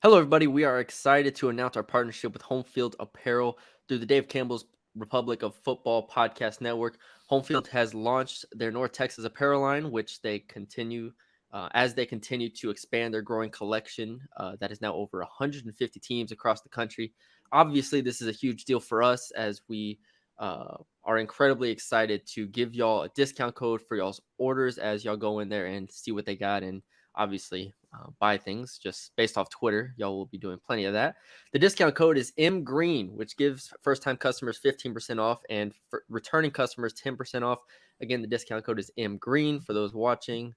Hello, everybody. We are excited to announce our partnership with Homefield Apparel through the Dave Campbell's Republic of Football Podcast Network. Homefield has launched their North Texas apparel line, which they continue as they continue to expand their growing collection that is now over 150 teams across the country. Obviously, this is a huge deal for us as we are incredibly excited to give y'all a discount code for y'all's orders as y'all go in there and see what they got and obviously buy things just based off Twitter. Y'all will be doing plenty of that. The discount code is MGreen, which gives first-time customers 15% off and for returning customers 10% off. Again, the discount code is MGreen for those watching.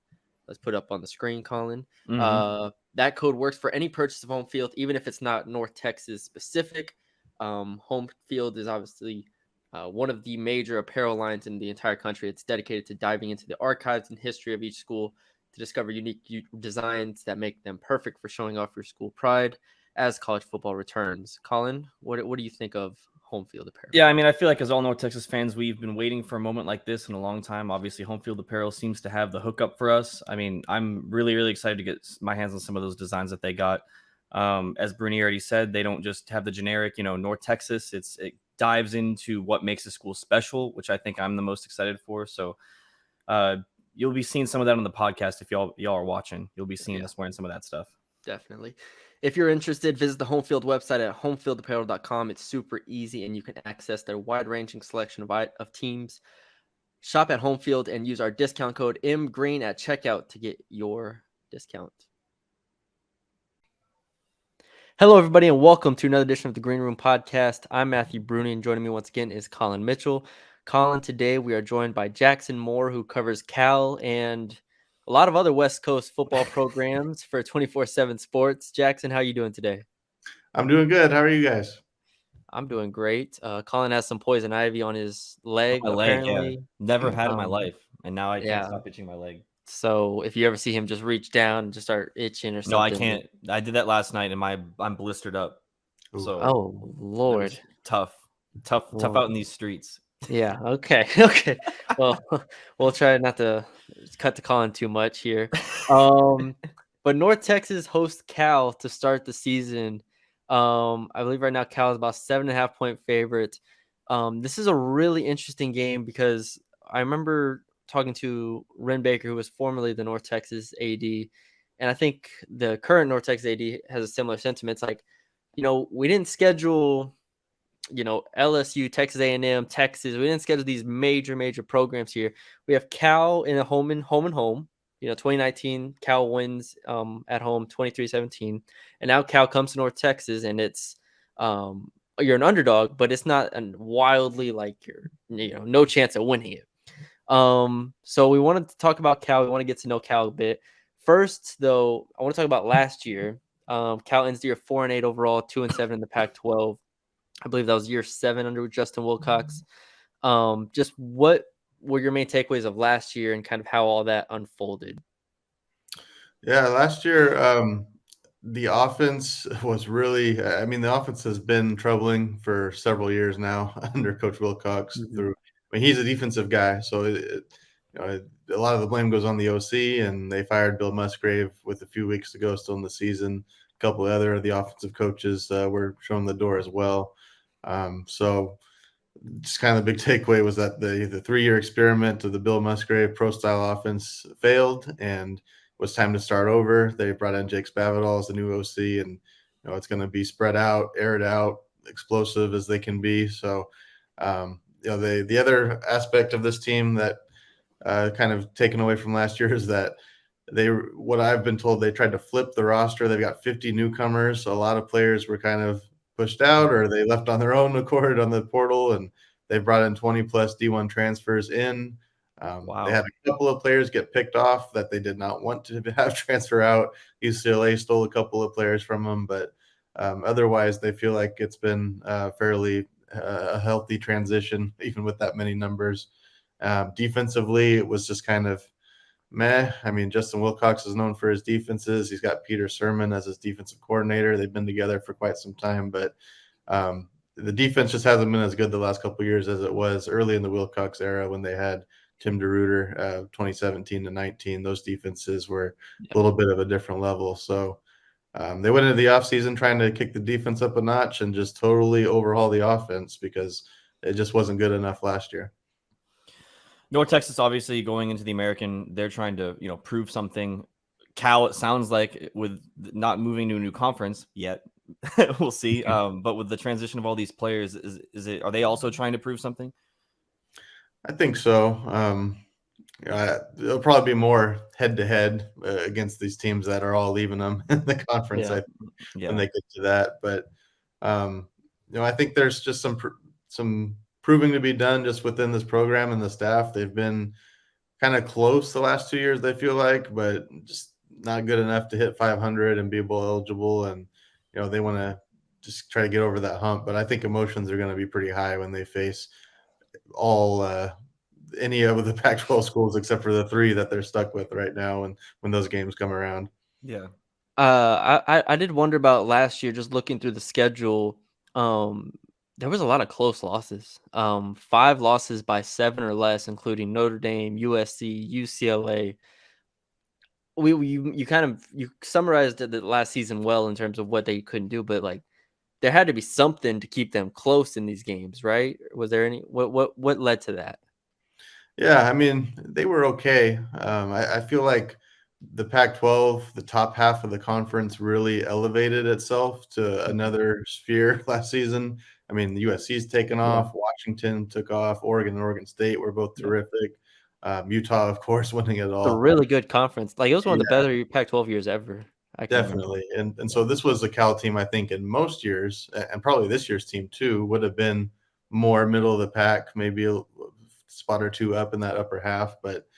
Let's put it up on the screen, Colin. That code works for any purchase of Homefield, even if it's not North Texas specific. Homefield is obviously one of the major apparel lines in the entire country. It's dedicated to diving into the archives and history of each school to discover unique designs that make them perfect for showing off your school pride as college football returns. Colin, what do you think of Homefield Apparel? Yeah, I mean, I feel like as all North Texas fans, we've been waiting for a moment like this in a long time. Obviously, Homefield Apparel seems to have the hookup for us. I mean, I'm really, really excited to get my hands on some of those designs that they got. As Brune already said, they don't just have the generic, North Texas. It dives into what makes a school special, which I think I'm the most excited for. So you'll be seeing some of that on the podcast if y'all are watching. You'll be seeing us wearing some of that stuff. Definitely. If you're interested, visit the Homefield website at homefieldapparel.com. It's super easy, and you can access their wide-ranging selection of teams. Shop at Homefield and use our discount code MGreen at checkout to get your discount. Hello, everybody, and welcome to another edition of the Green Room Podcast. I'm Matthew Brune, and joining me once again is Colin Mitchell. Colin, today we are joined by Jackson Moore, who covers Cal and a lot of other West Coast football programs for 247 Sports. Jackson, how are you doing today? I'm doing good. How are you guys? I'm doing great. Colin has some poison ivy on his leg, apparently. Yeah. Never had it in my life, and now I can't stop itching my leg. So if you ever see him just reach down and just start itching or something. No, I can't. I did that last night, and I'm blistered up. So, oh Lord, tough out in these streets. Yeah. Okay. Okay. Well, we'll try not to cut to Colin too much here. But North Texas hosts Cal to start the season. I believe right now Cal is about 7.5-point favorite. This is a really interesting game because I remember talking to Ren Baker, who was formerly the North Texas AD, and I think the current North Texas AD has a similar sentiment. It's like, we didn't schedule LSU, Texas A&M, Texas. We didn't schedule these major programs here. We have Cal in a home and home. 2019 Cal wins at home 23-17, and now Cal comes to North Texas, and it's you're an underdog, but it's not wildly like you're no chance of winning it. So we wanted to talk about Cal. We want to get to know Cal a bit. First, though, I want to talk about last year. Cal ends the year 4-8 overall, 2-7 in the Pac-12. I believe that was year 7 under Justin Wilcox. Just what were your main takeaways of last year and kind of how all that unfolded? Yeah, last year, the offense was really, the offense has been troubling for several years now under Coach Wilcox. He's a defensive guy, so a lot of the blame goes on the OC, and they fired Bill Musgrave with a few weeks to go still in the season. A couple of the offensive coaches were shown the door as well. So just kind of the big takeaway was that the 3-year experiment of the Bill Musgrave pro-style offense failed, and it was time to start over. They brought in Jake Spavital as the new OC, and it's going to be spread out, aired out, explosive as they can be. So the other aspect of this team that kind of taken away from last year is that what I've been told, they tried to flip the roster. They've got 50 newcomers. So a lot of players were kind of pushed out, or they left on their own accord on the portal, and they brought in 20 plus D1 transfers in. They had a couple of players get picked off that they did not want to have transfer out. UCLA stole a couple of players from them, but otherwise they feel like it's been fairly a healthy transition, even with that many numbers. Defensively, it was just kind of meh. Justin Wilcox is known for his defenses. He's got Peter Sermon as his defensive coordinator. They've been together for quite some time, but the defense just hasn't been as good the last couple of years as it was early in the Wilcox era when they had Tim DeRuyter, 2017 to 19. Those defenses were a little bit of a different level. So They went into the offseason trying to kick the defense up a notch and just totally overhaul the offense because it just wasn't good enough last year. North Texas, obviously going into the American, they're trying to, prove something. Cal, it sounds like, with not moving to a new conference yet, we'll see. But with the transition of all these players, are they also trying to prove something? I think so. It'll probably be more head-to-head against these teams that are all leaving them in the conference. Yeah. When they get to that. But I think there's just some proving to be done just within this program and the staff. They've been kind of close the last 2 years, they feel like, but just not good enough to hit 500 and be bowl eligible. And they want to just try to get over that hump. But I think emotions are going to be pretty high when they face any of the Pac-12 schools except for the 3 that they're stuck with right now, and when those games come around. Yeah. I did wonder about last year, just looking through the schedule. There was a lot of close losses. 5 losses by 7 or less, including Notre Dame, USC, UCLA. You summarized the last season well in terms of what they couldn't do, but like there had to be something to keep them close in these games, right? Was there any what led to that? Yeah, I mean, they were okay. I feel like the Pac-12, the top half of the conference, really elevated itself to another sphere last season. I mean, the USC's taken off, Washington took off, Oregon and Oregon State were both terrific. Utah, of course, winning it It's all. a really good conference. Like, it was one of the better Pac-12 years ever. I can remember. Definitely. And so this was the Cal team, I think, in most years, and probably this year's team too, would have been more middle of the pack, maybe a spot or 2 up in that upper half, but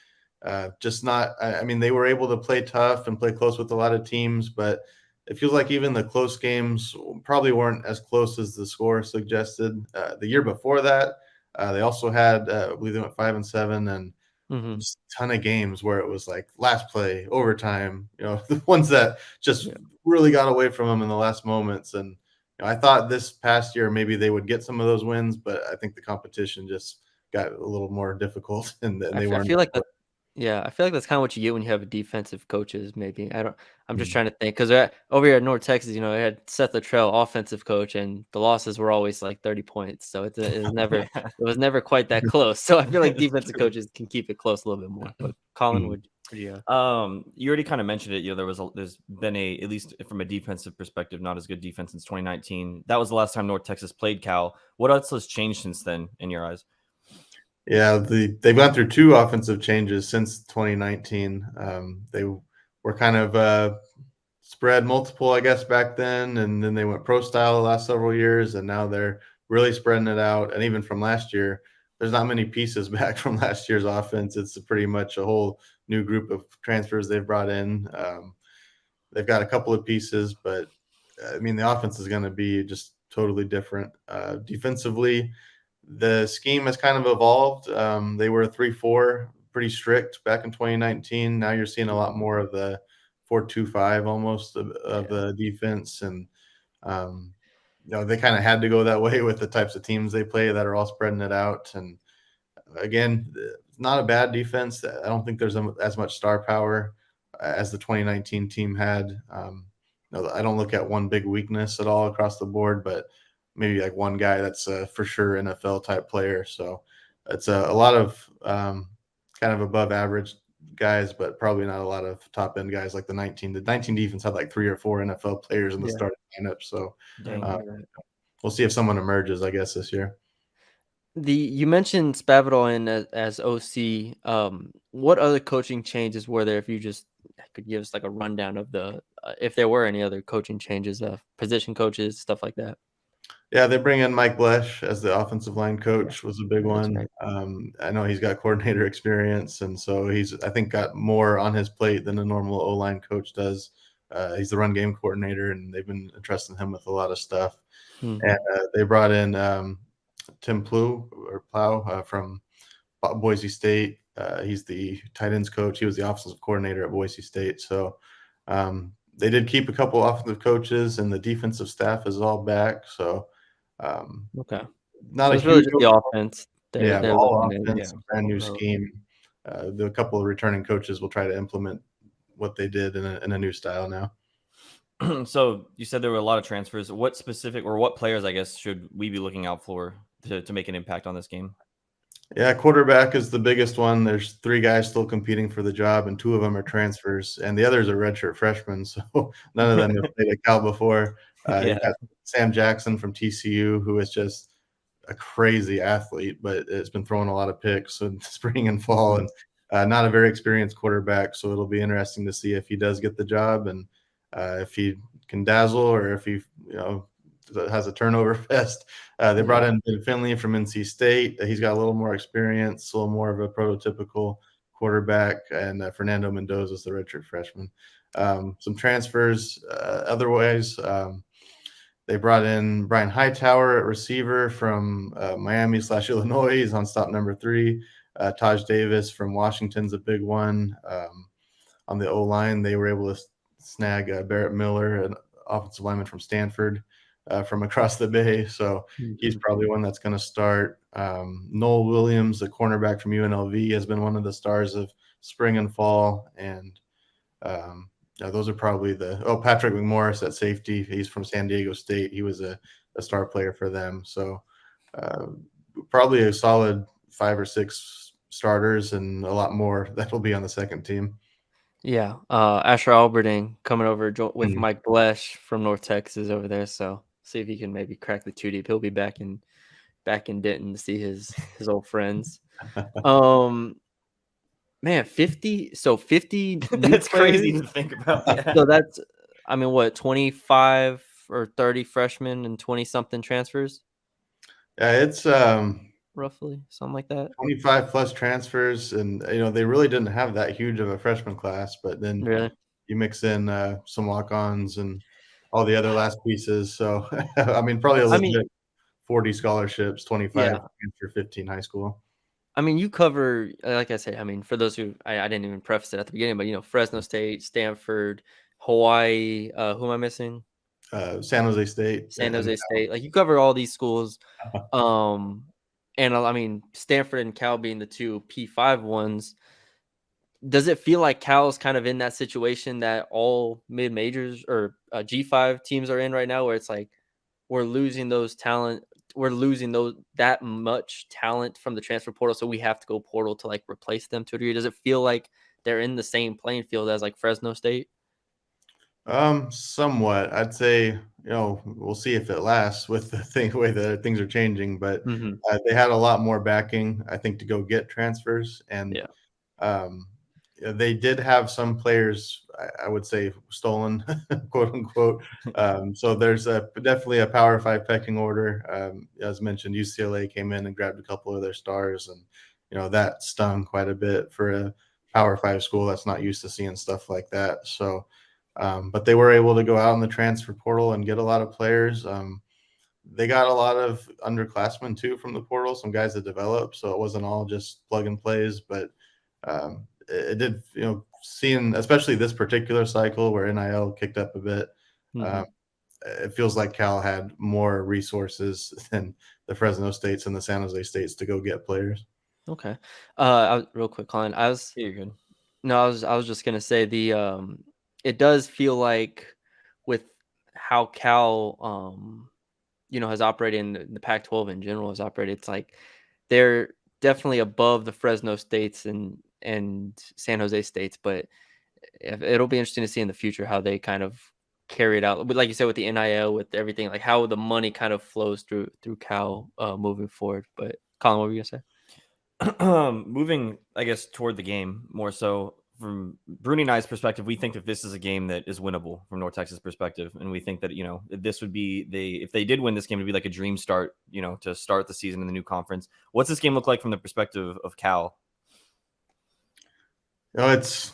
just not. I mean, they were able to play tough and play close with a lot of teams, but it feels like even the close games probably weren't as close as the score suggested. The year before that, they also had, I believe they went 5-7, and just a ton of games where it was like last play, overtime, the ones that just really got away from them in the last moments. And I thought this past year maybe they would get some of those wins, but I think the competition just got a little more difficult, and they weren't. I feel like that's kind of what you get when you have defensive coaches. Maybe I'm just trying to think, because over here at North Texas, it had Seth Luttrell, offensive coach, and the losses were always like 30 points. So it was never quite that close. So I feel like defensive coaches can keep it close a little bit more. But Colin, would you? You already kind of mentioned it. There's been at least from a defensive perspective, not as good defense since 2019. That was the last time North Texas played Cal. What else has changed since then, in your eyes? Yeah, they've gone through 2 offensive changes since 2019. They were kind of spread multiple, I guess, back then, and then they went pro style the last several years, and now they're really spreading it out. And even from last year, there's not many pieces back from last year's offense. It's pretty much a whole new group of transfers they've brought in. They've got a couple of pieces, but I mean, the offense is going to be just totally different. Defensively, the scheme has kind of evolved. They were 3-4, pretty strict back in 2019. Now you're seeing a lot more of the 4-2-5 almost of the defense. And, they kind of had to go that way with the types of teams they play that are all spreading it out. And again, it's not a bad defense. I don't think there's as much star power as the 2019 team had. I don't look at one big weakness at all across the board, but maybe like one guy that's for sure NFL type player. So it's a lot of kind of above average guys, but probably not a lot of top end guys like the 19. The 19 defense had like 3 or 4 NFL players in the starting lineup. So we'll see if someone emerges, I guess, this year. You mentioned Spavital as OC. What other coaching changes were there? If you just could give us like a rundown of if there were any other coaching changes, position coaches, stuff like that. Yeah, they bring in Mike Blesh as the offensive line coach was a big one. Right. I know he's got coordinator experience, and so he's, I think, got more on his plate than a normal O-line coach does. He's the run game coordinator, and they've been entrusting him with a lot of stuff. And they brought in Tim Plow from Boise State. He's the tight ends coach. He was the offensive coordinator at Boise State. So they did keep a couple offensive coaches, and the defensive staff is all back. So okay, not so a it's really huge just the offense. They're all offense, brand new scheme. The couple of returning coaches will try to implement what they did in a new style now. So you said there were a lot of transfers. What specific or what players, I guess, should we be looking out for to make an impact on this game? Yeah, quarterback is the biggest one. There's 3 guys still competing for the job, and 2 of them are transfers, and the others are redshirt freshmen, so none of them have played at Cal before. Yeah. You've got Sam Jackson from TCU, who is just a crazy athlete, but has been throwing a lot of picks in spring and fall, and not a very experienced quarterback, so it'll be interesting to see if he does get the job and if he can dazzle or if he, has a turnover fest. They brought in Ben Finley from NC State. He's got a little more experience, a little more of a prototypical quarterback, and Fernando Mendoza is the redshirt freshman. Some transfers otherwise. They brought in Brian Hightower at receiver from Miami/Illinois. He's on stop number 3. Taj Davis from Washington's a big one. On the O-line, they were able to snag Barrett Miller, an offensive lineman from Stanford, from across the bay. So he's probably one that's going to start. Noel Williams, the cornerback from UNLV, has been one of the stars of spring and fall. And those are probably Patrick McMorris at safety. He's from San Diego State. He was a star player for them. So probably a solid 5 or 6 starters and a lot more that will be on the second team. Yeah. Asher Alberding coming over with Mike Blesh from North Texas over there. So see if he can maybe crack the 2 deep. He'll be back in Denton to see his old friends. Man, 50. So 50. That's crazy to think about. Yeah. So that's, I mean, what, 25 or 30 freshmen and 20 something transfers? Yeah, it's roughly something like that. 25 plus transfers, and they really didn't have that huge of a freshman class, but then you mix in some walk-ons and all the other last pieces. So I mean, probably a legit 40 scholarships, 25 for 15 high school. I mean, you cover, like I say, I mean, for those who I didn't even preface it at the beginning, but Fresno State, Stanford, Hawaii. Who am I missing? San Jose State. Like you cover all these schools. And I mean, Stanford and Cal being the 2 P5 ones. Does it feel like Cal's kind of in that situation that all mid majors or G5 teams are in right now, where it's like we're losing that much talent from the transfer portal, so we have to go portal to like replace them to a degree? Does it feel like they're in the same playing field as like Fresno State? Somewhat. I'd say, we'll see if it lasts with the way that things are changing, but they had a lot more backing, I think, to go get transfers. And they did have some players, I would say, stolen, quote unquote. So there's definitely a Power 5 pecking order. As mentioned, UCLA came in and grabbed a couple of their stars, and that stung quite a bit for a Power 5 school that's not used to seeing stuff like that. So, but they were able to go out in the transfer portal and get a lot of players. They got a lot of underclassmen too from the portal, some guys that developed. So it wasn't all just plug and plays, but it did, seeing especially this particular cycle where NIL kicked up a bit, it feels like Cal had more resources than the Fresno States and the San Jose States to go get players. Okay. Real quick, Colin, you're good. No, I was just gonna say it does feel like with how Cal has operated in the Pac-12 in general has operated, it's like they're definitely above the Fresno States and San Jose States, but it'll be interesting to see in the future how they kind of carry it out. But like you said, with the NIL, with everything, like how the money kind of flows through Cal moving forward. But Colin, what were you gonna say? Moving, I guess, toward the game more so. From Brune and I's perspective, we think that this is a game that is winnable from North Texas' perspective. And we think that, this would be if they did win this game, it would be like a dream start, to start the season in the new conference. What's this game look like from the perspective of Cal? It's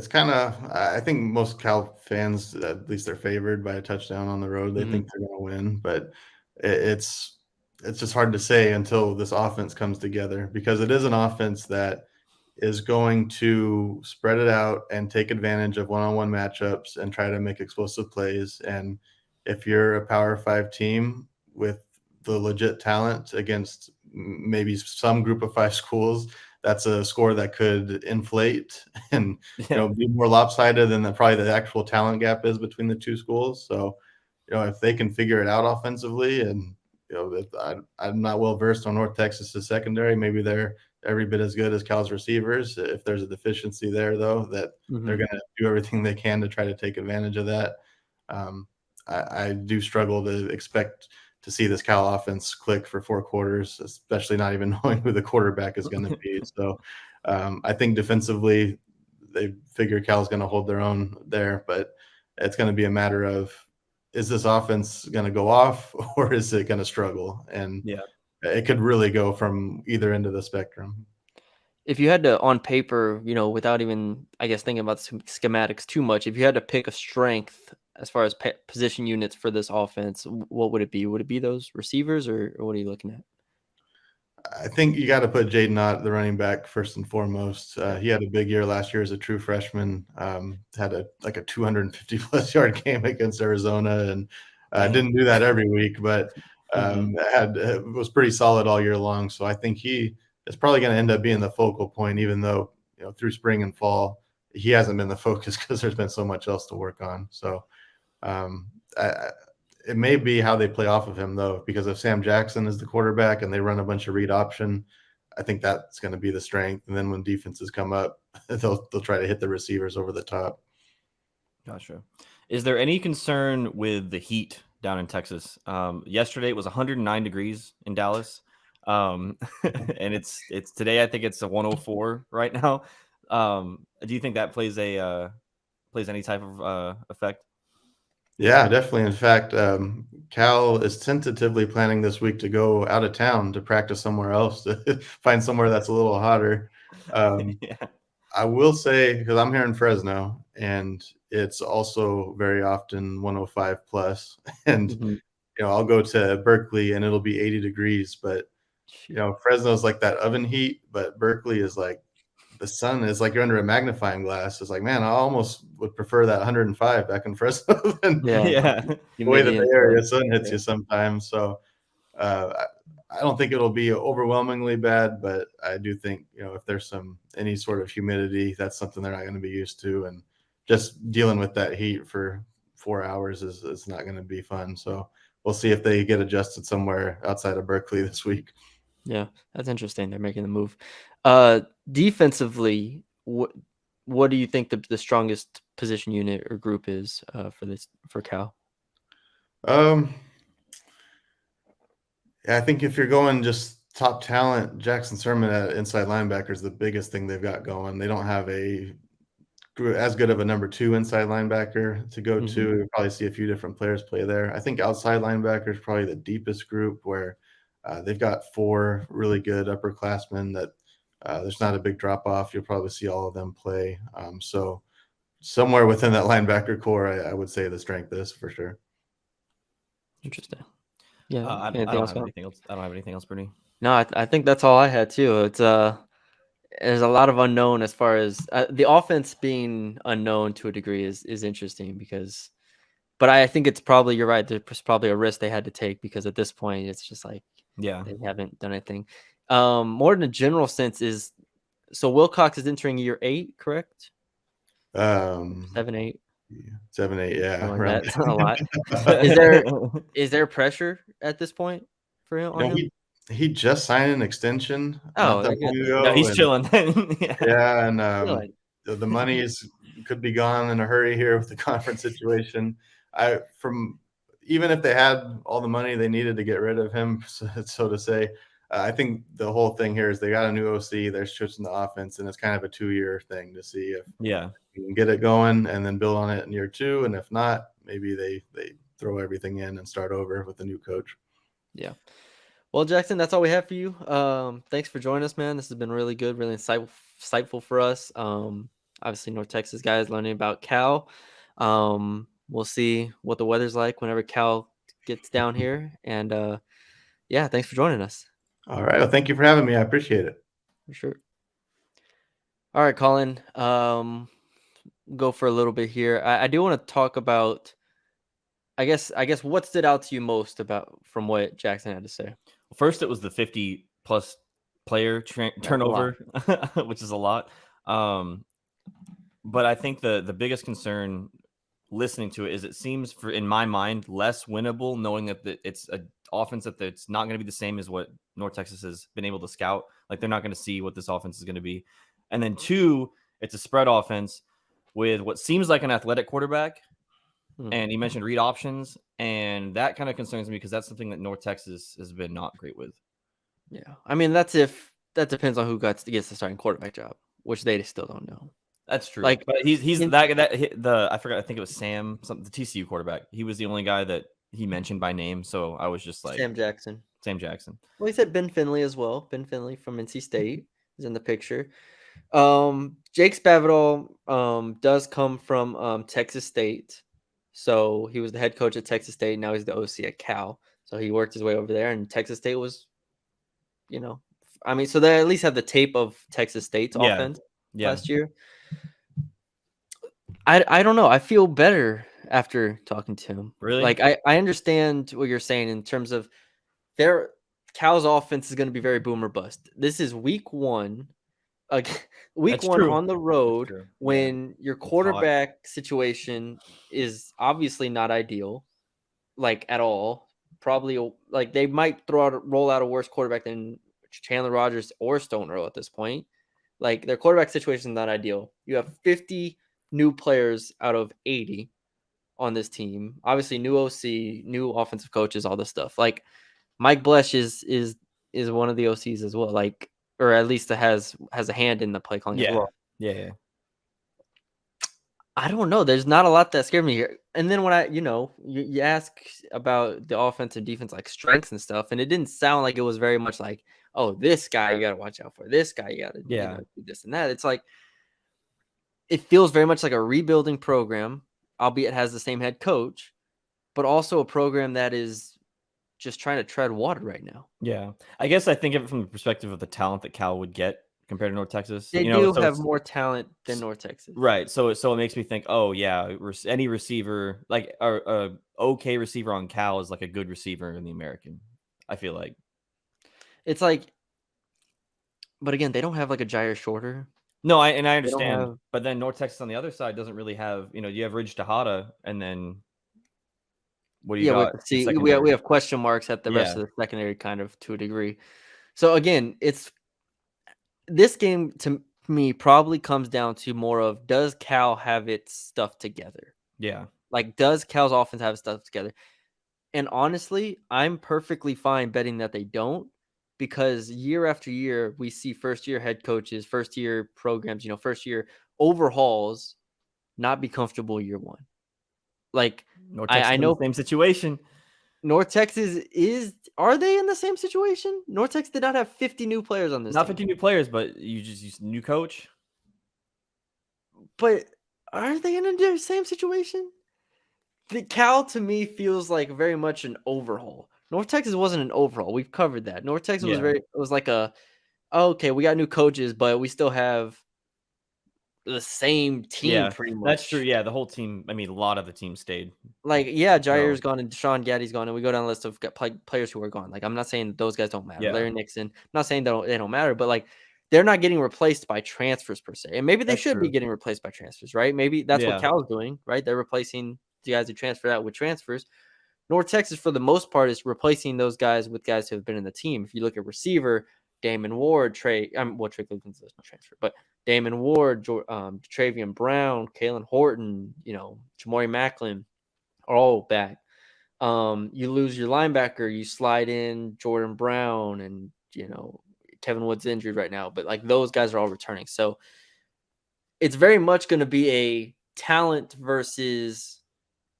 kind of, I think most Cal fans, at least they're favored by a touchdown on the road. They think they're going to win, but it's just hard to say until this offense comes together, because it is an offense that is going to spread it out and take advantage of one-on-one matchups and try to make explosive plays. And if you're a Power 5 team with the legit talent against maybe some group of 5 schools, that's a score that could inflate and be more lopsided than probably the actual talent gap is between the two schools. So, if they can figure it out offensively, and I'm not well versed on North Texas's secondary, maybe they're every bit as good as Cal's receivers. If there's a deficiency there, though, that they're going to do everything they can to try to take advantage of that. I do struggle to expect to see this Cal offense click for 4 quarters, especially not even knowing who the quarterback is going to be. So I think defensively, they figure Cal's going to hold their own there, but it's going to be a matter of, is this offense going to go off or is it going to struggle? And it could really go from either end of the spectrum. If you had to, on paper, without even, I guess, thinking about schematics too much, if you had to pick a strength as far as position units for this offense, what would it be? Would it be those receivers, or what are you looking at? I think you got to put Jaden Ott, the running back, first and foremost. He had a big year last year as a true freshman. Had a 250-plus yard game against Arizona, and didn't do that every week, but was pretty solid all year long. So I think he is probably going to end up being the focal point, even though through spring and fall he hasn't been the focus because there's been so much else to work on. So it may be how they play off of him, though, because if Sam Jackson is the quarterback and they run a bunch of read option, I think that's going to be the strength. And then when defenses come up, they'll try to hit the receivers over the top. Gotcha. Is there any concern with the heat down in Texas? Yesterday it was 109 degrees in Dallas, and it's today. I think it's a 104 right now. Do you think that plays any type of effect? Yeah, definitely. In fact, Cal is tentatively planning this week to go out of town to practice somewhere else, to find somewhere that's a little hotter. I will say, because I'm here in Fresno, and it's also very often 105 plus, and I'll go to Berkeley and it'll be 80 degrees, but Fresno's like that oven heat, but Berkeley is like the sun is like you're under a magnifying glass. It's like, man, I almost would prefer that 105 back in Fresno than the way that the area sun hits you sometimes. So I don't think it'll be overwhelmingly bad, but I do think, if there's any sort of humidity, that's something they're not going to be used to. And just dealing with that heat for 4 hours is not going to be fun. So we'll see if they get adjusted somewhere outside of Berkeley this week. Yeah, that's interesting. They're making the move. Defensively, what do you think the strongest position unit or group is for Cal? I think if you're going just top talent, Jackson Sermon at inside linebacker is the biggest thing they've got going. They don't have as good of a number 2 inside linebacker to go to. You'll probably see a few different players play there. I think outside linebacker is probably the deepest group, where they've got 4 really good upperclassmen that there's not a big drop off. You'll probably see all of them play. So somewhere within that linebacker core, I would say the strength is for sure. Interesting. Yeah. I don't have anything else. I don't have anything else, Brune. No, I think that's all I had too. It's there's a lot of unknown as far as the offense being unknown to a degree is interesting but I think it's probably, you're right. There's probably a risk they had to take, because at this point it's just like, they haven't done anything. More in a general sense is, so Wilcox is entering year 8, correct? 7, 8. 7, 8, yeah. Like that's a lot. Is there pressure at this point for him? He just signed an extension. Oh, no, he's chilling. Yeah, and the money could be gone in a hurry here with the conference situation. Even if they had all the money they needed to get rid of him, so to say, I think the whole thing here is they got a new OC. They're switching the offense, and it's kind of a 2-year thing to see if you can get it going and then build on it in year 2. And if not, maybe they throw everything in and start over with a new coach. Yeah. Well, Jackson, that's all we have for you. Thanks for joining us, man. This has been really good, really insightful for us. Obviously, North Texas guys learning about Cal. We'll see what the weather's like whenever Cal gets down here. And thanks for joining us. All right. Well, thank you for having me. I appreciate it. For sure. All right, Colin. Go for a little bit here. I do want to talk about, I guess what stood out to you most from what Jackson had to say. First, it was the 50-plus player turnover, which is a lot. But I think the biggest concern listening to it is it seems, in my mind, less winnable, knowing that it's an offense that's not going to be the same as what North Texas has been able to scout. Like, they're not going to see what this offense is going to be. And then 2, it's a spread offense with what seems like an athletic quarterback. And you mentioned read options, and that kind of concerns me because that's something that North Texas has been not great with. Yeah, I mean, that depends on who gets the starting quarterback job, which they still don't know. That's true. Like, but he's I forgot. I think it was Sam, the TCU quarterback. He was the only guy that he mentioned by name, so I was just like Sam Jackson. Well, he said Ben Finley as well. Ben Finley from NC State is in the picture. Jake Spavital does come from Texas State, so he was the head coach at Texas State. Now he's the OC at Cal. So he worked his way over there, and Texas State was, I mean, so they at least have the tape of Texas State's offense last year. I don't know. I feel better after talking to him. Really? Like, I understand what you're saying in terms of Cal's offense is going to be very boom or bust. This is week 1. Week 1 on the road when your quarterback situation is obviously not ideal, like, at all. Probably, like, they might roll out a worse quarterback than Chandler Rogers or Stone Earl at this point. Like, their quarterback situation is not ideal. You have 50 new players out of 80 on this team. Obviously, new OC, new offensive coaches, all this stuff. Like, Mike Blesh is one of the OCs as well. Like, or at least has a hand in the play calling as well. Yeah. I don't know. There's not a lot that scared me here. And then when you ask about the offense and defense, like, strengths and stuff, and it didn't sound like it was very much like, oh, this guy you got to watch out for. This guy you got to do this and that. It's like, it feels very much like a rebuilding program, albeit it has the same head coach, but also a program that is just trying to tread water right now. Yeah. I guess I think of it from the perspective of the talent that Cal would get compared to North Texas. They do have more talent than North Texas. Right. So it makes me think, oh, yeah, any receiver, like a okay receiver on Cal is like a good receiver in the American, I feel like. It's like, but again, they don't have like a Jair Shorter. No, I understand. But then North Texas on the other side doesn't really have, you have Ridge Tejada, and then what do you got? We have question marks at the rest of the secondary, kind of, to a degree. So again, this game to me probably comes down to more of, does Cal have its stuff together? Yeah. Like, does Cal's offense have stuff together? And honestly, I'm perfectly fine betting that they don't, because year after year, we see first-year head coaches, first-year programs, first-year overhauls not be comfortable year 1. Like, North Texas, I know the same situation. North Texas are they in the same situation? North Texas did not have 50 new players on this team. Not 50 new players, but you just use new coach. But are they in the same situation? The Cal, to me, feels like very much an overhaul. North Texas wasn't an overhaul. We've covered that. North Texas was like okay, we got new coaches, but we still have the same team pretty much. That's true. Yeah, the whole team. I mean, a lot of the team stayed. Like, Jair's gone and Deshaun Gaddy's gone, and we go down the list of players who are gone. Like, I'm not saying those guys don't matter. Larry Nixon. I'm not saying they don't matter, but like, they're not getting replaced by transfers per se. And maybe they should be getting replaced by transfers, right? Maybe that's what Cal's doing, right? They're replacing the guys who transferred out with transfers. North Texas, for the most part, is replacing those guys with guys who have been in the team. If you look at receiver, Damon Ward, Trey Cleveland's no transfer, but Damon Ward, Travion Brown, Kalen Horton, Jamori Macklin are all back. You lose your linebacker, you slide in Jordan Brown, and Kevin Wood's injured right now, but like, those guys are all returning. So it's very much going to be a talent versus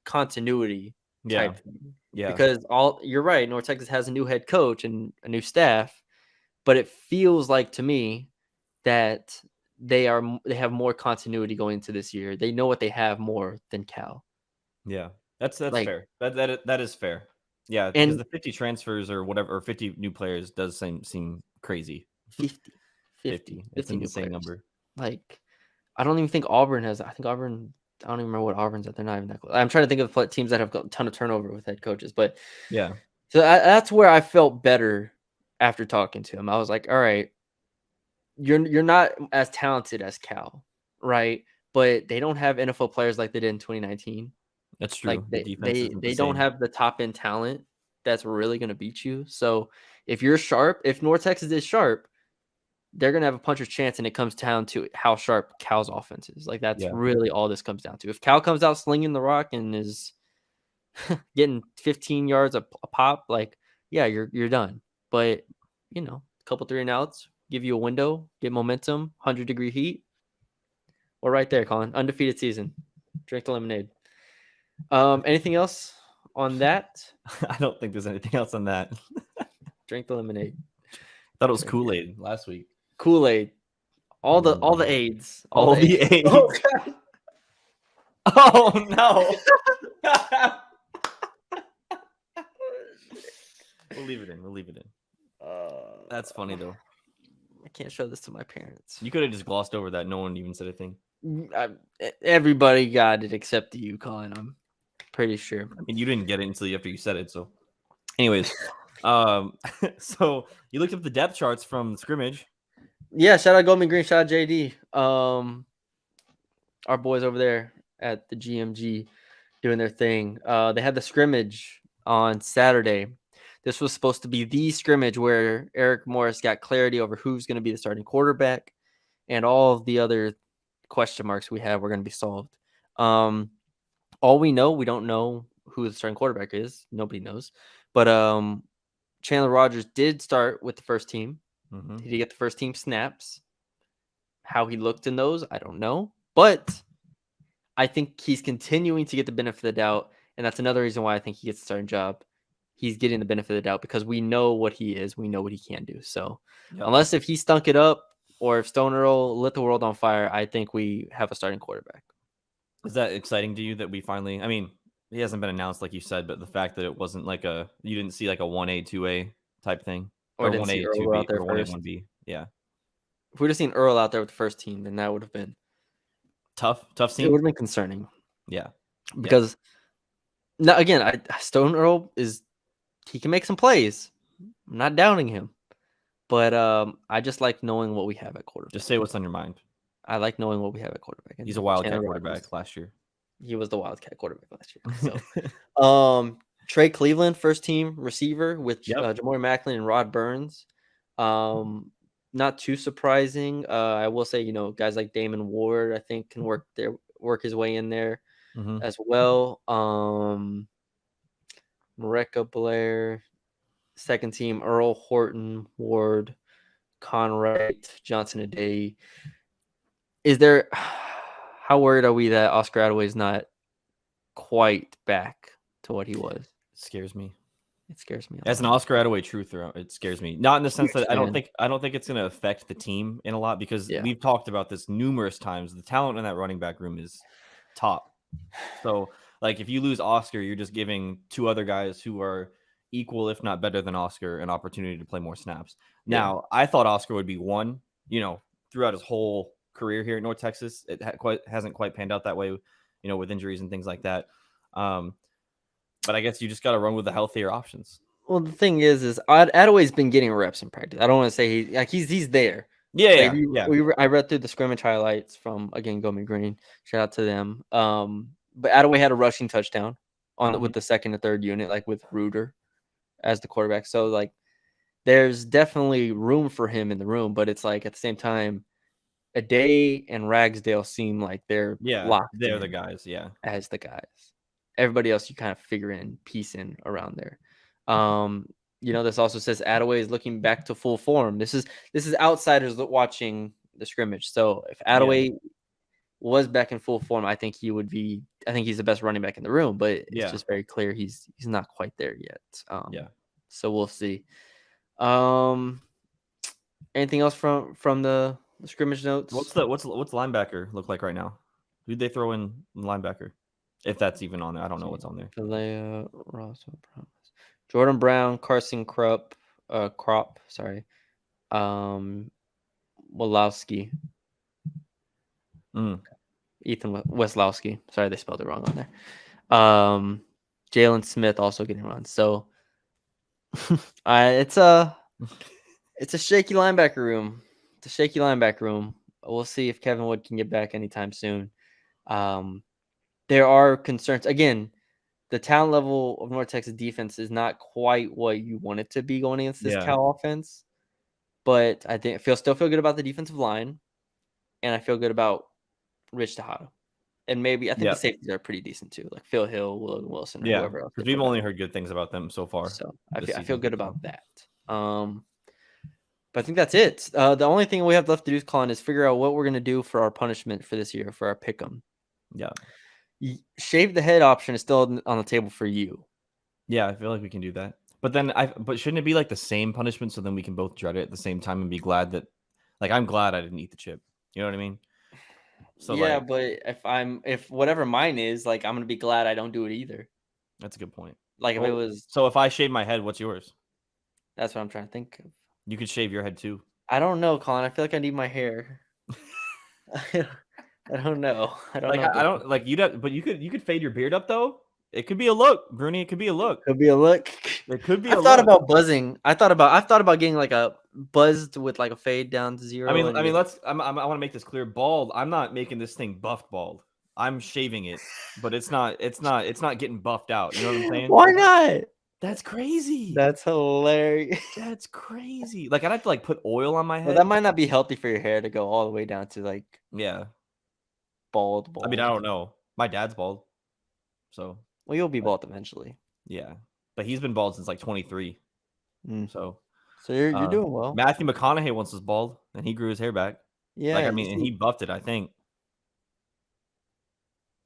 continuity type thing. Yeah. Because you're right, North Texas has a new head coach and a new staff, but it feels like to me that they have more continuity going into this year. They know what they have more than Cal. Yeah. That's like, fair. That is fair. Yeah, because the 50 transfers or whatever, or 50 new players does seem crazy. 50. It's an insane number. Like, I don't even think Auburn has. I don't even remember what Auburn's at. They're not even that close. I'm trying to think of teams that have got a ton of turnover with head coaches, but yeah. So that's where I felt better after talking to him. I was like, all right, you're not as talented as Cal, right? But they don't have NFL players like they did in 2019. That's true. Like The defense isn't the they don't same. have the top end talent that's really going to beat you. So if you're sharp, if North Texas is sharp, they're going to have a puncher's chance, and it comes down to how sharp Cal's offense is. Like that's really all this comes down to. If Cal comes out slinging the rock and is getting 15 yards a pop, like yeah, you're done. But a couple 3-and-outs, give you a window, get momentum, 100-degree heat. We're right there, Colin. Undefeated season. Drink the lemonade. Anything else on that? I don't think there's anything else on that. Drink the lemonade. Thought it was Kool-Aid last week. Kool-Aid. All the aids. All the aids. Oh, God. Oh no. We'll leave it in. That's funny though. I can't show this to my parents. You could have just glossed over that. No one even said a thing. Everybody got it except you, Colin. I'm pretty sure. I mean, you didn't get it until after you said it. So, anyways, so you looked up the depth charts from the scrimmage. Yeah, shout out Goldman Green, shout out JD. Our boys over there at the GMG doing their thing. They had the scrimmage on Saturday. This was supposed to be the scrimmage where Eric Morris got clarity over who's going to be the starting quarterback, and all of the other question marks we have were going to be solved. All we don't know who the starting quarterback is. Nobody knows. But Chandler Rogers did start with the first team. Mm-hmm. Did he get the first team snaps? How he looked in those, I don't know. But I think he's continuing to get the benefit of the doubt, and that's another reason why I think he gets the starting job. He's getting the benefit of the doubt because we know what he is. We know what he can do. So unless if he stunk it up or if Stone Earl lit the world on fire, I think we have a starting quarterback. Is that exciting to you that we finally, I mean, he hasn't been announced like you said, but the fact that it wasn't like you didn't see like a 1A, 2A type thing? Or 1A, 2B, out there or 1A, first. 1B. Yeah. If we'd have seen Earl out there with the first team, then that would have been tough scene. It would have been concerning. Yeah. Because now again, Stone Earl he can make some plays. I'm not doubting him. But I just like knowing what we have at quarterback. Just say what's on your mind. I like knowing what we have at quarterback. He's a Wildcat quarterback last year. He was the Wildcat quarterback last year. So, Trey Cleveland, first team receiver with Jamori Macklin and Rod Burns. Not too surprising. I will say, guys like Damon Ward, I think, can work his way in there as well. Mareka Blair, second team, Earl Horton, Ward, Conrad, Johnson Adai. How worried are we that Oscar Attaway is not quite back to what he was? It scares me. It scares me. As an Oscar Attaway truther, it scares me. Not in the sense that I don't think it's going to affect the team in a lot because we've talked about this numerous times. The talent in that running back room is top. So, like, if you lose Oscar, you're just giving two other guys who are equal, if not better than Oscar, an opportunity to play more snaps. Now, I thought Oscar would be one, throughout his whole career here at North Texas. It hasn't quite panned out that way, with injuries and things like that. But I guess you just got to run with the healthier options. Well, the thing is Attaway's been getting reps in practice. I don't want to say he's there. Yeah. I read through the scrimmage highlights from, again, Goldman Green. Shout out to them. But Attaway had a rushing touchdown with the second and third unit, like with Reuter as the quarterback. So, like, there's definitely room for him in the room, but it's like at the same time, Adai and Ragsdale seem like they're locked. They're the guys, as the guys. Everybody else you kind of figure in, piece in around there. This also says Attaway is looking back to full form. This is outsiders watching the scrimmage. So if Attaway was back in full form, I think he would be. I think he's the best running back in the room, but it's just very clear he's not quite there yet. So we'll see. Anything else from the scrimmage notes? What's linebacker look like right now? Who'd they throw in linebacker? If that's even on there, I don't know what's on there. Jordan Brown, Carson Crop, Wolowski. Ethan Weslowski. Sorry, they spelled it wrong on there. Jalen Smith also getting runs. So it's It's a shaky linebacker room. We'll see if Kevin Wood can get back anytime soon. There are concerns. Again, the talent level of North Texas defense is not quite what you want it to be going against this Cal offense. But I think still feel good about the defensive line, and I feel good about Rich Tejada. And maybe I think the safeties are pretty decent too, like Phil Hill, Logan Wilson, or whoever else. Because we've only heard good things about them so far. So I feel good about that. But I think that's it. The only thing we have left to do, Colin, is figure out what we're gonna do for our punishment for this year for our pick'em. Yeah. Shave the head option is still on the table for you. Yeah, I feel like we can do that. But then shouldn't it be like the same punishment so then we can both dread it at the same time and be glad that, like, I'm glad I didn't eat the chip. You know what I mean? So yeah, but if whatever mine is, like, I'm gonna be glad I don't do it either. That's a good point. Like, if it was, so if I shave my head, what's yours? That's what I'm trying to think of. You could shave your head too. I don't know, Colin. I feel like I need my hair. I don't know. I don't like but you could fade your beard up though. It could be a look, Brune. It could be a look. Could be a look. It could be. I've thought about buzzing. I've thought about getting like a buzzed with like a fade down to 0. I mean, I want to make this clear. Bald. I'm not making this thing buffed bald. I'm shaving it, but it's not getting buffed out. You know what I'm saying? Why not? That's crazy. That's hilarious. That's crazy. Like, I'd have to like put oil on my head. Well, that might not be healthy for your hair to go all the way down to like bald. I mean, I don't know. My dad's bald, so. Well, you'll be bald eventually. Yeah, but he's been bald since like 23. So you're doing well. Matthew McConaughey once was bald, and he grew his hair back. Yeah, like, I mean, and he buffed it, I think.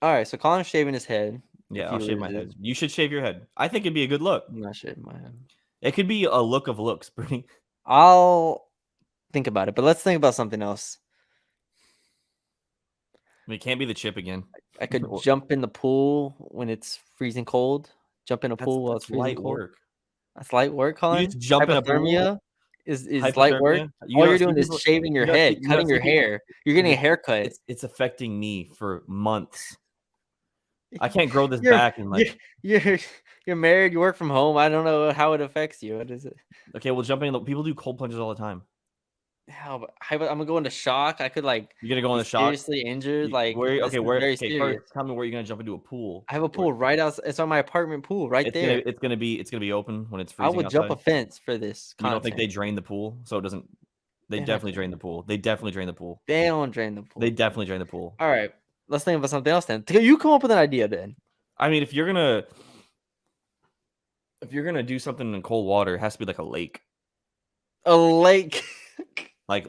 All right, so Colin's shaving his head. Yeah, I'll shave my head. You should shave your head. I think it'd be a good look. I'm not shaving my head. It could be a look of looks, Brittany. I'll think about it, but let's think about something else. I mean, it can't be the chip again. I could jump in the pool when it's freezing cold. Jump in a pool while it's freezing light cold. Work. That's light work, Colin. You just jump in a pool. Is light work. All you're doing is shaving your head, cutting your hair. You're getting a haircut. It's affecting me for months. I can't grow this back and like you're married. You work from home. I don't know how it affects you. What is it? Okay, well, jumping in. People do cold plunges all the time. How? But I'm gonna go into shock. I could like. You're gonna go into shock. Seriously injured. Like where? First, tell me where you're gonna jump into a pool. I have a pool right outside. It's on my apartment pool right there. It's gonna be open when it's freezing. I would jump a fence for this. You don't think they drain the pool so it doesn't? They definitely drain the pool. They definitely drain the pool. They don't drain the pool. They definitely drain the pool. All right, let's think about something else then. You come up with an idea then. I mean, if you're gonna do something in cold water, it has to be like a lake. A lake. like,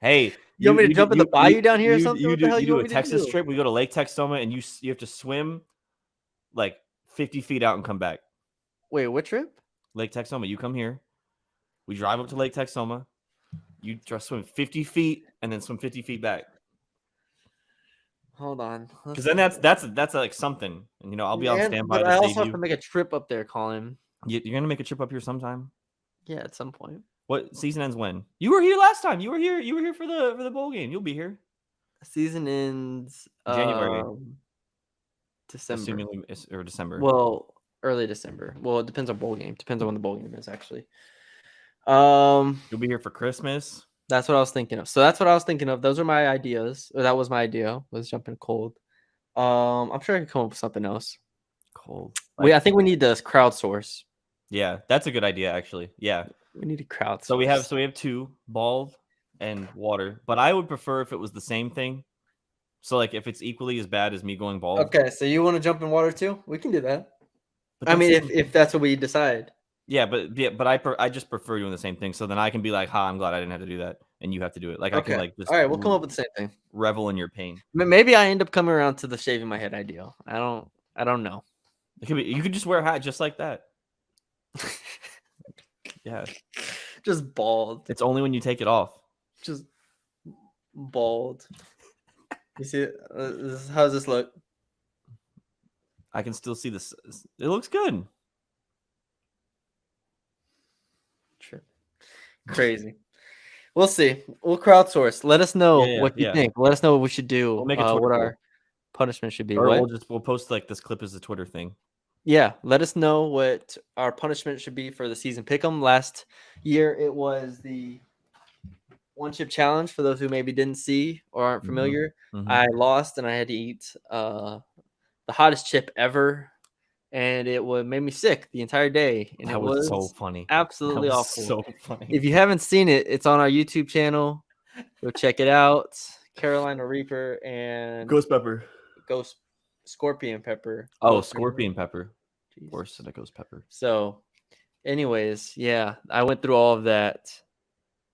hey, you want me to jump in the bayou down here or something? You do a Texas trip. We go to Lake Texoma, and you have to swim like 50 feet out and come back. Wait, what trip? Lake Texoma. You come here. We drive up to Lake Texoma. You just swim 50 feet and then swim 50 feet back. Hold on, because then that's like something, and I'll be on standby. But I also have to make a trip up there, Colin. You're gonna make a trip up here sometime. Yeah, at some point. What season ends when? You were here last time. You were here for the bowl game. You'll be here. Season ends January, December, or December. Well, early December. Well, it depends on bowl game. Depends on when the bowl game is actually. You'll be here for Christmas. That's what I was thinking of. So that's what I was thinking of. Those are my ideas. Or that was my idea. Was jumping cold. I'm sure I could come up with something else. Cold. I think we need to crowdsource. Yeah, that's a good idea, actually. Yeah, we need to crowdsource. So we have two, bald and water. But I would prefer if it was the same thing. So like if it's equally as bad as me going bald. Okay, so you want to jump in water too? We can do that. I mean, if that's what we decide. Yeah, but I just prefer doing the same thing. So then I can be like, I'm glad I didn't have to do that, and you have to do it. Like I can like just. All right, we'll come up with the same thing. Revel in your pain. Maybe I end up coming around to the shaving my head idea. I don't know. It could be. You could just wear a hat just like that. Yeah. Just bald. It's only when you take it off. Just bald. You see, how does this look? I can still see this. It looks good. Crazy. We'll see. We'll crowdsource. Let us know what you think. Let us know what we should do. We'll make what our punishment should be. Or we'll post like this clip as a Twitter thing. Yeah, let us know what our punishment should be for the season pick'em. Last year, it was the one chip challenge. For those who maybe didn't see or aren't familiar, I lost and I had to eat the hottest chip ever, and it would made me sick the entire day. And That it was was so funny. absolutely That was awful. so funny. If you haven't seen it, it's on our YouTube channel. Go check it out. Carolina Reaper and pepper. Ghost Scorpion Pepper. Oh, Ghost scorpion pepper. Jesus. Of course, that ghost pepper. So, anyways, yeah, I went through all of that.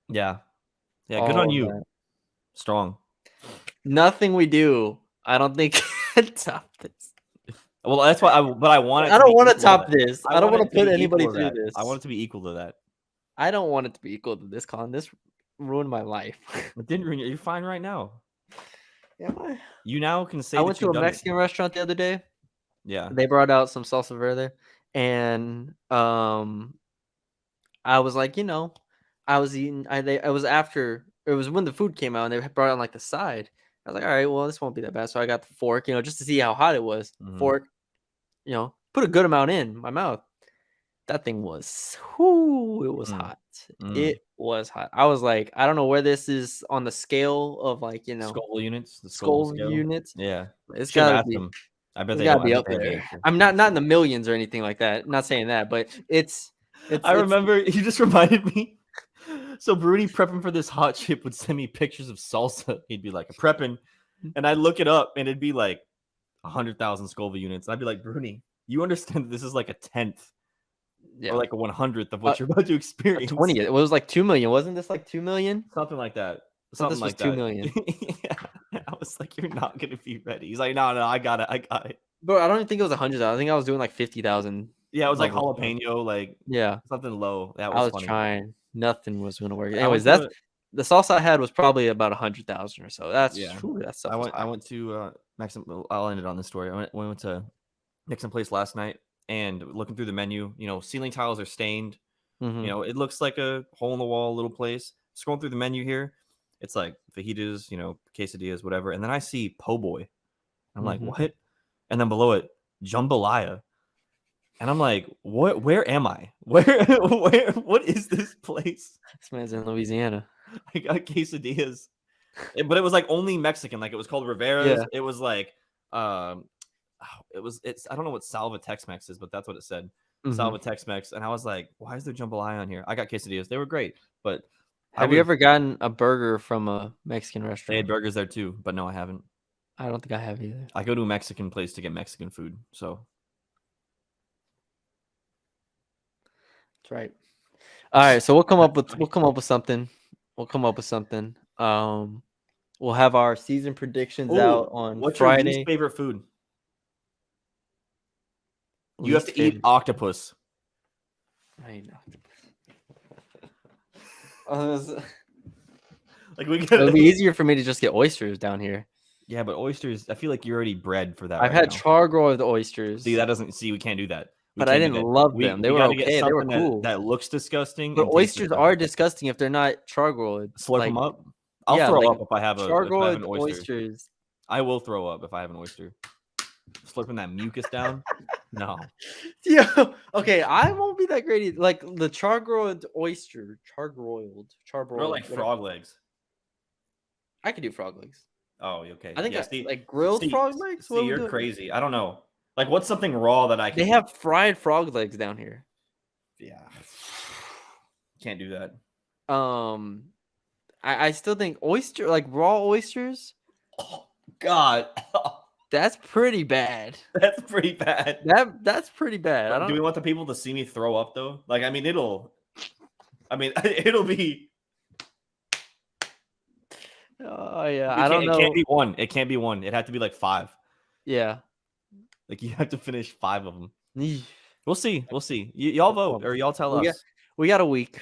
Yeah. Yeah, good on you. That. Strong. Nothing we do, I don't think can top this. Well, that's why I want it. I don't want to top this. I don't want to put anybody through that. this. I want it to be equal to that. I don't want it to be equal to this, Colin. This ruined my life. It didn't ruin it. You're fine right now. Am I? You now can say I went to a Mexican restaurant the other day. Yeah. They brought out some salsa verde, and I was like, I was eating. It was after. It was when the food came out, and they brought out like the side. I was like, all right, well, this won't be that bad. So I got the fork, just to see how hot it was. Fork, put a good amount in my mouth. That thing was, it was hot. It was hot. I was like, I don't know where this is on the scale of like, Scoville units. The Scoville units. Yeah, it's gotta be. I bet it's they gotta be up there. I'm not in the millions or anything like that. I'm not saying that, but it's. I remember you just reminded me. So Brune prepping for this hot chip would send me pictures of salsa. He'd be like, prepping, and I'd look it up, and it'd be like 100,000 Scoville units. I'd be like, Brune, you understand this is like a 10th. Yeah. Or like a 100th of what you're about to experience. 20. It was like 2 million. Wasn't this like 2 million? Something like that. Something like that. 2 million. Yeah. I was like, you're not gonna be ready. He's like, no, I got it. But I don't even think it was 100,000. I think I was doing like 50,000. Yeah, it was like jalapeno, like something low. That was I was funny. Trying. Nothing was gonna work. Anyways, the salsa I had was probably about 100,000 or so. That's that stuff. I went to Mexican. I'll end it on this story. I went to Mexican place last night. And looking through the menu, ceiling tiles are stained. It looks like a hole in the wall little place. Scrolling through the menu here, it's like fajitas, quesadillas, whatever. And then I see po' boy. I'm like, what? And then below it, jambalaya. And I'm like, what? Where am I? What is this place? This man's in Louisiana. I got quesadillas, but it was like only Mexican. Like it was called Rivera's. Yeah. It was like, it's I don't know what Salva Tex-Mex is, but that's what it said. Salva Tex-Mex. And I was like, why is there jambalaya on here? I got quesadillas. They were great. But have you ever gotten a burger from a Mexican restaurant? They had burgers there too, but no, I haven't. I don't think I have either. I go to a Mexican place to get Mexican food. So that's right. All right. So we'll come up with something. We'll have our season predictions out on what's Friday. What's your least favorite food? You have to eat octopus. I eat octopus. It'll be easier for me to just get oysters down here. Yeah, but oysters, I feel like you're already bred for that. I've had char-grilled oysters. See, we can't do that. But I didn't love them. They were okay. They were cool. That looks disgusting. But oysters are disgusting if they're not char-grilled. Slurp them up. I'll throw up if I have an oyster. Oysters. I will throw up if I have an oyster. Slurping that mucus down. No. Yeah. Okay, I won't be that great. Like the char-grilled oyster, charbroiled. Or like frog legs. I could do frog legs. Oh, okay. I think like grilled frog legs. See, you're crazy. I don't know. Like, what's something raw that I can? They have fried frog legs down here. Yeah. Can't do that. I still think raw oysters. Oh God. That's pretty bad. That's pretty bad. That's pretty bad. Do we want the people to see me throw up though? Like, it'll be. Oh yeah, I don't know. It can't be one. It can't be one. It had to be like 5. Yeah. Like you have to finish 5 of them. We'll see. Y'all vote or y'all tell us. We got a week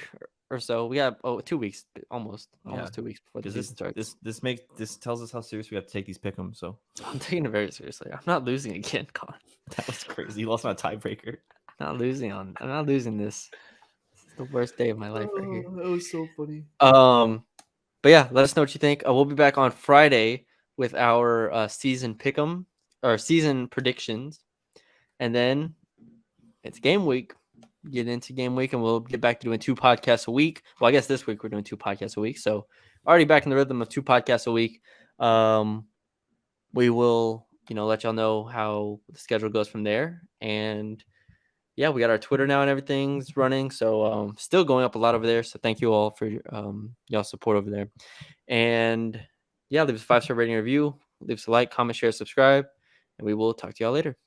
or so. We got 2 weeks, almost 2 weeks before the season starts. This tells us how serious we have to take these pick'ems. So I'm taking it very seriously. I'm not losing again, Colin. That was crazy. You lost my tiebreaker. I'm not losing this. This is the worst day of my life right here. That was so funny. But yeah, let us know what you think. We'll be back on Friday with our season pick'em or season predictions, and then it's game week. Get into game week, and we'll get back to doing 2 podcasts a week. Well, I guess this week we're doing 2 podcasts a week, so already back in the rhythm of 2 podcasts a week. We will, let y'all know how the schedule goes from there. And yeah, we got our Twitter now and everything's running. So still going up a lot over there. So thank you all for y'all support over there. And yeah, leave us a 5-star rating and review. Leave us a like, comment, share, subscribe. And we will talk to y'all later.